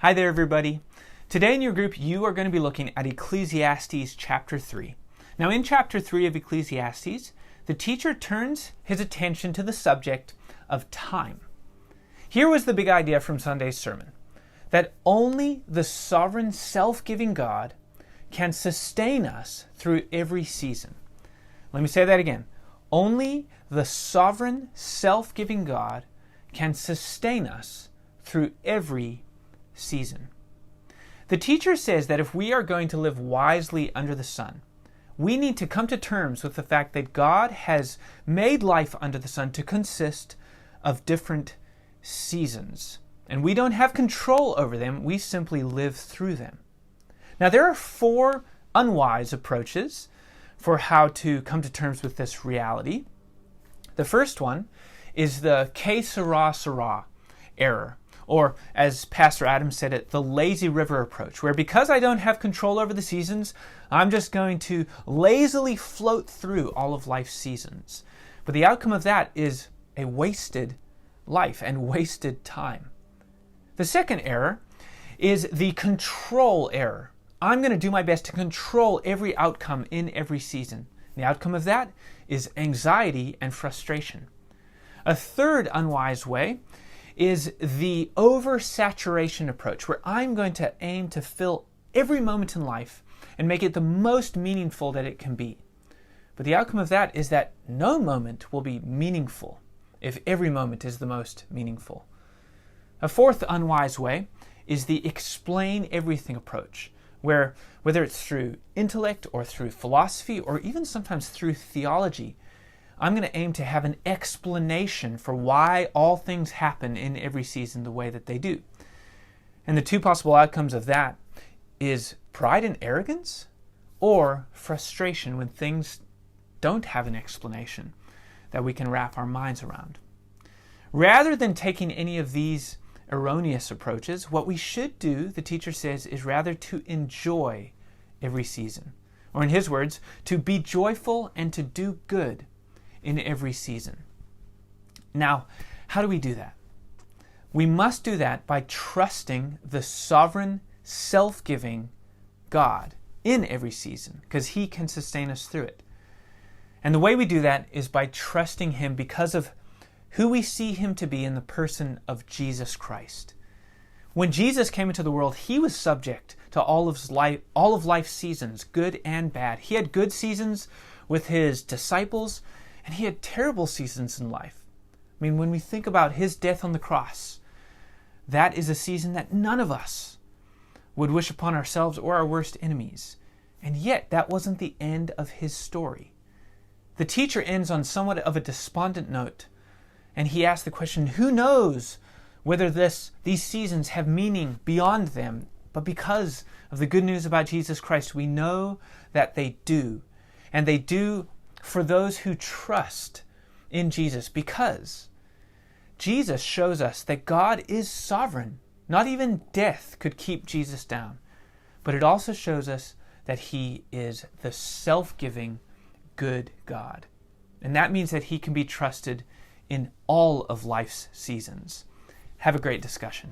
Hi there, everybody. Today in your group, you are going to be looking at Ecclesiastes chapter 3. Now, in chapter 3 of Ecclesiastes, the teacher turns his attention to the subject of time. Here was the big idea from Sunday's sermon, that only the sovereign, self-giving God can sustain us through every season. Let me say that again. Only the sovereign, self-giving God can sustain us through every season. The teacher says that if we are going to live wisely under the sun, we need to come to terms with the fact that God has made life under the sun to consist of different seasons. And we don't have control over them, we simply live through them. Now, there are 4 unwise approaches for how to come to terms with this reality. The first one is the que sera, sera error, or as Pastor Adam said it, the lazy river approach, where because I don't have control over the seasons, I'm just going to lazily float through all of life's seasons. But the outcome of that is a wasted life and wasted time. The second error is the control error. I'm going to do my best to control every outcome in every season. The outcome of that is anxiety and frustration. A third unwise way is the oversaturation approach, where I'm going to aim to fill every moment in life and make it the most meaningful that it can be. But the outcome of that is that no moment will be meaningful if every moment is the most meaningful. A fourth unwise way is the explain everything approach, where whether it's through intellect or through philosophy or even sometimes through theology, I'm going to aim to have an explanation for why all things happen in every season the way that they do. And the 2 possible outcomes of that is pride and arrogance, or frustration when things don't have an explanation that we can wrap our minds around. Rather than taking any of these erroneous approaches, what we should do, the teacher says, is rather to enjoy every season. Or in his words, to be joyful and to do good in every season. Now, how do we do that? We must do that by trusting the sovereign, self-giving God in every season, because he can sustain us through it. And the way we do that is by trusting him because of who we see him to be in the person of Jesus Christ. When Jesus came into the world, he was subject to all of life's seasons, good and bad. He had good seasons with his disciples, and he had terrible seasons in life. I mean, when we think about his death on the cross, that is a season that none of us would wish upon ourselves or our worst enemies. And yet, that wasn't the end of his story. The teacher ends on somewhat of a despondent note, and he asks the question, who knows whether these seasons have meaning beyond them? But because of the good news about Jesus Christ, we know that they do. And they do for those who trust in Jesus, because Jesus shows us that God is sovereign. Not even death could keep Jesus down. But it also shows us that he is the self-giving, good God. And that means that he can be trusted in all of life's seasons. Have a great discussion.